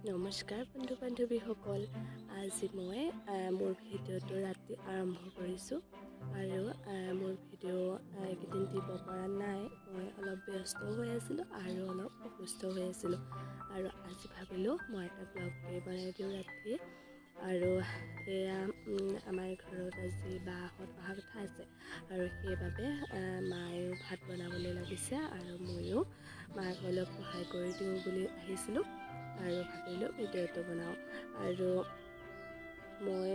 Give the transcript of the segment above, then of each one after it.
নমস্কাৰ বন্ধু বান্ধৱীসকল। আজি মই মোৰ ভিডিঅ'টো ৰাতি আৰম্ভ কৰিছোঁ আৰু মোৰ ভিডিঅ' এইকেইদিন দিব পৰা নাই। মই অলপ ব্যস্ত হৈ আছিলোঁ আৰু অলপ অসুস্থ হৈ আছিলোঁ আৰু আজি ভাবিলোঁ মই এটা ব্লগেই বনাই দিওঁ ৰাতিয়ে। আৰু এয়া আমাৰ ঘৰত আজি বাহঁত অহা কথা আছে আৰু সেইবাবে মায়েও ভাত বনাবলৈ লাগিছে আৰু ময়ো মাক অলপ সহায় কৰি দিওঁ বুলি আহিছিলোঁ আৰু ভাবিলোঁ ভিডিঅ'টো বনাওঁ। আৰু মই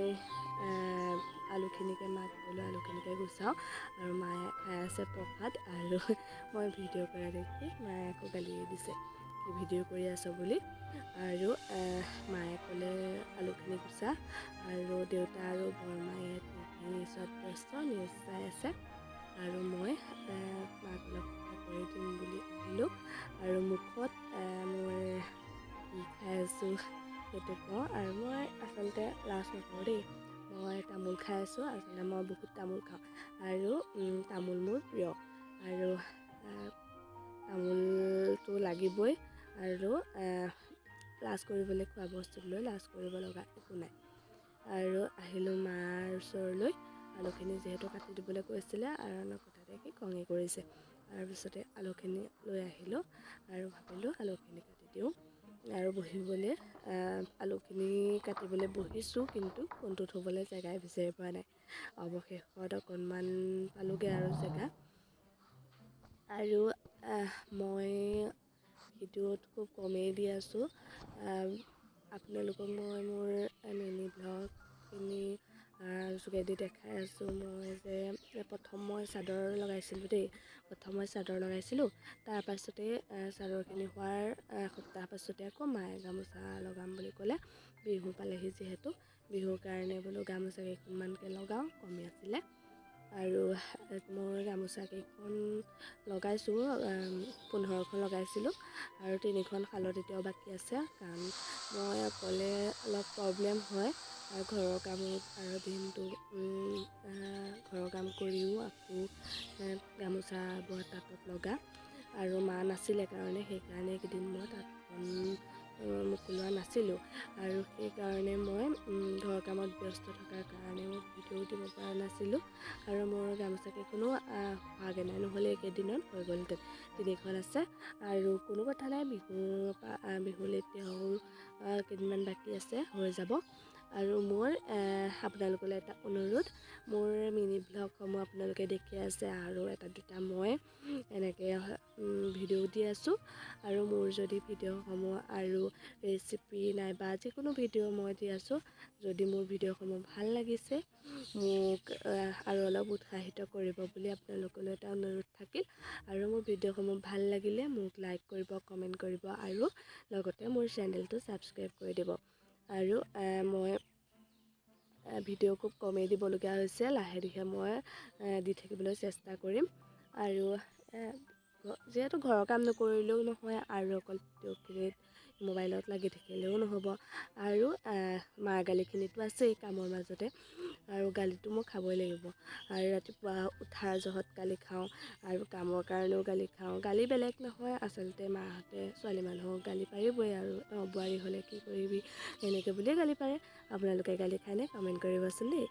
আলুখিনিকে মাক ক'লোঁ আলুখিনিকে গুচাওঁ আৰু মায়ে খাই আছে প্ৰসাদ। আৰু মই ভিডিঅ' কৰা দেখি মায়ে আকৌ গালিয়ে দিছে কি ভিডিঅ' কৰি আছ বুলি। আৰু মায়ে ক'লে আলুখিনি গুচা, আৰু দেউতা আৰু বৰমায়ে টিভি চোৱাত ব্যস্ত, নিউজ চাই আছে আৰু মই মাক অলপ সহায় কৰি দিম বুলি আহিলোঁ। আৰু মুখত মোৰ কি খাই আছোঁ সেইটো কওঁ। আৰু মই আচলতে লাজ নকৰোঁ দেই, মই তামোল খাই আছোঁ। আচলতে মই বহুত তামোল খাওঁ আৰু তামোল মোৰ প্ৰিয়, আৰু তামোলটো লাগিবই। আৰু লাজ কৰিবলৈ খোৱা বস্তুক লৈ লাজ কৰিব লগা একো নাই। আৰু আহিলোঁ মাৰ ওচৰলৈ, আলুখিনি যিহেতু কাটি দিবলৈ কৈছিলে আৰু কথা দেখি খঙে কৰিছে। তাৰপিছতে আলুখিনি লৈ আহিলোঁ আৰু ভাবিলোঁ আলুখিনি কাটি দিওঁ আৰু বহিবলৈ। আলুখিনি কাটিবলৈ বহিছোঁ, কিন্তু ফোনটো থ'বলৈ জেগাই বিচাৰি পোৱা নাই। অৱশেষত অকণমান পালোঁগৈ আৰু জেগা। আৰু মই ভিডিঅ'ত খুব কমেই দি আছোঁ। আপোনালোকক মই মোৰ মিনি ব্লগখিনি যোগেদি দেখাই আছোঁ। মই যে প্ৰথম মই চাদৰ লগাইছিলোঁ দেই, তাৰপাছতে চাদৰখিনি হোৱাৰ এসপ্তাহ পাছতে আকৌ মায়ে গামোচা লগাম বুলি ক'লে। বিহু পালেহি যিহেতু, বিহুৰ কাৰণে বোলো গামোচা কেইখনমানকৈ লগাওঁ, কমি আছিলে। আৰু মোৰ গামোচা কেইখন লগাইছোঁ, 15খন লগাইছিলোঁ আৰু 3খন শালত এতিয়াও বাকী আছে। কাৰণ মই অকলে অলপ প্ৰব্লেম হয় আৰু ঘৰৰ কামত, আৰু দিনটো ঘৰৰ কাম কৰিও আকৌ গামোচা তাঁতত লগা, আৰু মা নাছিলে কাৰণে সেইকাৰণে এইকেইদিন মই তাঁতখন মোকোলোৱা নাছিলোঁ। আৰু সেইকাৰণে মই ঘৰৰ কামত ব্যস্ত থকাৰ কাৰণে মই ভিডিঅ'ও দিব পৰা নাছিলোঁ। আৰু মোৰ গামোচা কেইখনো হোৱাগৈ নাই, নহ'লে এইকেইদিনত হৈ গ'লহেঁতেন। 3খন আছে আৰু কোনো কথা নাই, বিহুলৈ এতিয়াও কেইদিনমান বাকী আছে, হৈ যাব। আৰু মোৰ আপোনালোকলৈ এটা অনুৰোধ, মোৰ মিনি ব্লগসমূহ আপোনালোকে দেখি আছে আৰু এটা দুটা মই এনেকৈ ভিডিঅ' দি আছোঁ। আৰু মোৰ যদি ভিডিঅ'সমূহ আৰু ৰেচিপি নাইবা যিকোনো ভিডিঅ' মই দি আছোঁ, যদি মোৰ ভিডিঅ'সমূহ ভাল লাগিছে মোক আৰু অলপ উৎসাহিত কৰিব বুলি আপোনালোকলৈ এটা অনুৰোধ থাকিল। আৰু মোৰ ভিডিঅ'সমূহ ভাল লাগিলে মোক লাইক কৰিব, কমেণ্ট কৰিব আৰু লগতে মোৰ চেনেলটো ছাবস্ক্ৰাইব কৰি দিব। আৰু মই ভিডিঅ' খুব কমেই দিবলগীয়া হৈছে, লাহে ধীৰে মই দি থাকিবলৈ চেষ্টা কৰিম। আৰু যিহেতু ঘৰৰ কাম নকৰিলেও নহয়, আৰু অকল ভিডিঅ'খিনিত মোবাইলত লাগি থাকিলেও নহ'ব। আৰু মাৰ গালিখিনিতো আছেই কামৰ মাজতে, আৰু গালিটো মই খাবই লাগিব। আৰু ৰাতিপুৱা উঠাৰ জহত গালি খাওঁ আৰু কামৰ কাৰণেও গালি খাওঁ। গালি বেলেগ নহয়, আচলতে মাহঁতে ছোৱালী মানুহক গালি পাৰিবই, আৰু বোৱাৰী হ'লে কি কৰিবি এনেকৈ বুলিয়ে গালি পাৰে। আপোনালোকে গালি খায়নে কমেণ্ট কৰিবচোন দেই।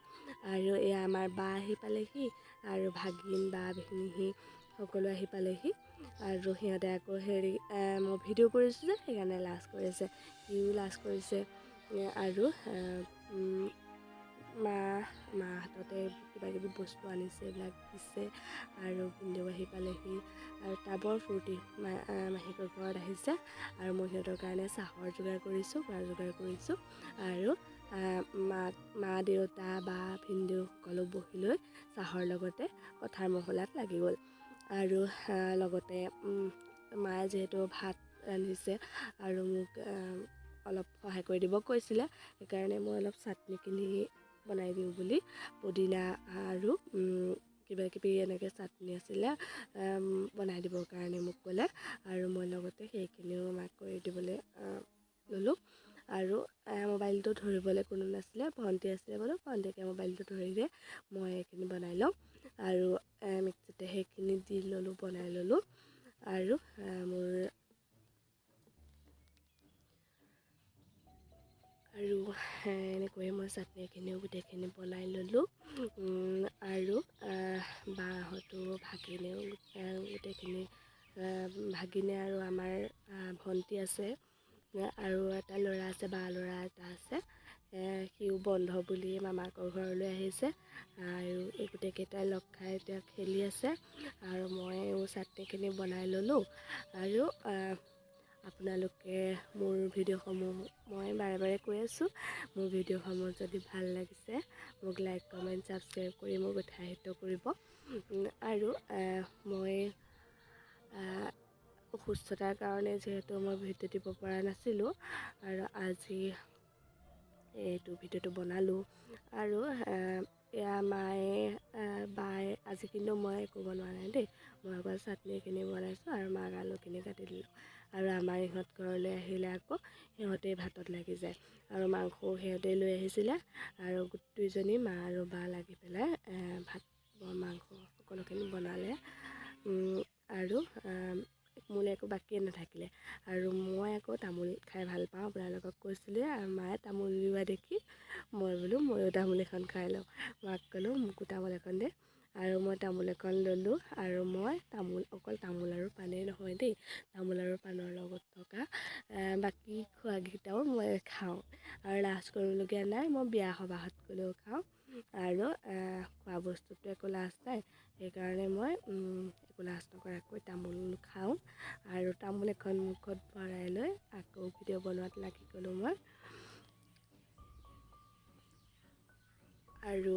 আৰু এয়া আমাৰ বা আহি পালেহি, আৰু ভাগিন বা ভিনিহি সকলো আহি পালেহি। আৰু সিহঁতে আকৌ মই ভিডিঅ' কৰিছোঁ যে সেইকাৰণে লাজ কৰিছে, সিও লাজ কৰিছে। আৰু মা হাততে কিবাকিবি বস্তু আনিছে, এইবিলাক দিছে। আৰু ভিনদেউ আহি পালেহি আৰু তাৰ বৰ ফূৰ্তি, মাহীয়েকৰ ঘৰত আহিছে। আৰু মই সিহঁতৰ কাৰণে চাহৰ যোগাৰ কৰিছোঁ, খোৱাৰ যোগাৰ কৰিছোঁ। আৰু মা দেউতা বা ভিনদেউ সকলো বহি লৈ চাহৰ লগতে কথাৰ মহলাত লাগি গ'ল। আৰু লগতে মায়ে যিহেতু ভাত ৰান্ধিছে আৰু মোক অলপ সহায় কৰি দিব কৈছিলে, সেইকাৰণে মই অলপ চাটনিখিনি বনাই দিওঁ বুলি পদিনা আৰু কিবাকিবি এনেকৈ চাটনি আছিলে বনাই দিবৰ কাৰণে মোক ক'লে। আৰু মই লগতে সেইখিনিও মাক কৰি দিবলৈ ল'লোঁ। আৰু মোবাইলটো ধৰিবলৈ কোনো নাছিলে, ভণ্টি আছিলে বোলো ভণ্টিকে মোবাইলটো ধৰি দিয়ে, মই এইখিনি বনাই লওঁ। আৰু মিক্সিতে সেইখিনি দি ল'লোঁ, বনাই ল'লোঁ। আৰু মোৰ আৰু এনেকৈয়ে মই চাটনিখিনিও গোটেইখিনি বনাই ল'লোঁ। আৰু বাহঁতো ভাগিনেও গোটেইখিনি ভাগিনে আৰু আমাৰ ভণ্টি আছে আৰু এটা ল'ৰা আছে, বা ল'ৰা এটা আছে। সিও বন্ধ বুলি মামাকৰ ঘৰলৈ আহিছে আৰু এই গোটেইকেইটাই লগ খাই এতিয়া খেলি আছে আৰু ময়ো চাটনিখিনি বনাই ল'লোঁ। আৰু আপোনালোকে মোৰ ভিডিঅ'সমূহ, মই বাৰে বাৰে কৈ আছোঁ, মোৰ ভিডিঅ'সমূহ যদি ভাল লাগিছে মোক লাইক, কমেণ্ট, ছাবস্ক্ৰাইব কৰি মোক উৎসাহিত কৰিব। আৰু মই অসুস্থতাৰ কাৰণে যিহেতু মই ভিডিঅ' দিব পৰা নাছিলোঁ আৰু আজি এইটো ভিডিঅ'টো বনালোঁ। আৰু এয়া বায়ে আজি কিন্তু মই একো বনোৱা নাই দেই, মই অকল চাটনিখিনি বনাইছোঁ আৰু মাক আলুখিনি কাটি দিলোঁ। আৰু আমাৰ ইহঁত ঘৰলৈ আহিলে আকৌ সিহঁতেই ভাতত লাগি যায় আৰু মাংসও সিহঁতেই লৈ আহিছিলে আৰু দুইজনী মা আৰু বা লাগি পেলাই ভাত মাংস সকলোখিনি বনালে। আৰু মোলৈ একো বাকিয়ে নাথাকিলে। আৰু মই আকৌ তামোল খাই ভাল পাওঁ, আপোনালোকক কৈছিলোঁ। আৰু মায়ে তামোল লোৱা দেখি মই বোলো ময়ো তামোল এখন খাই লওঁ। মাক ক'লোঁ মোকো তামোল এখন দে, আৰু মই তামোল এখন ল'লোঁ। আৰু মই অকল তামোল আৰু পানেই নহয় দেই, তামোল আৰু পাণৰ লগত থকা বাকী খোৱাকেইটাও মই খাওঁ আৰু লাজ কৰিবলগীয়া নাই। মই বিয়া সবাহত গ'লেও খাওঁ আৰু খোৱা বস্তুটো একো লাজ নাই, সেইকাৰণে মই একো লাজ নকৰাকৈ তামোল খাওঁ। আৰু তামোল এখন মুখত ভৰাই লৈ আকৌ ভিডিঅ' বনোৱাত লাগি গ'লোঁ মই। আৰু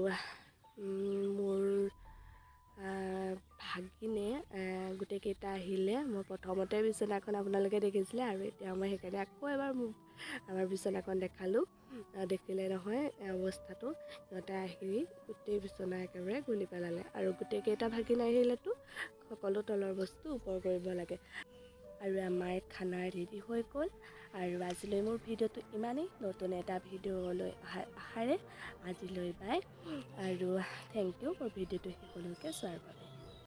মোৰ ভাগিনে গোটেইকেইটা আহিলে। মই প্ৰথমতে বিচনাখন আপোনালোকে দেখিছিলে আৰু এতিয়া মই সেইকাৰণে আকৌ এবাৰ আমাৰ বিচনাখন দেখালোঁ। দেখিলে নহয় অৱস্থাটো, সিহঁতে আহি গোটেই বিচনা একেবাৰে গুলি পেলালে। আৰু গোটেইকেইটা ভাগিন আহিলেতো সকলো তলৰ বস্তু ওপৰ কৰিব লাগে। আৰু আমাৰ খানা ৰেডি হৈ গ'ল। আৰু আজিলৈ মোৰ ভিডিঅ'টো ইমানেই। নতুন এটা ভিডিঅ'লৈ অহাৰ আশাৰে আজিলৈ বাই, আৰু থেংক ইউ মোৰ ভিডিঅ'টো সকলোকে চোৱাৰ বাবে।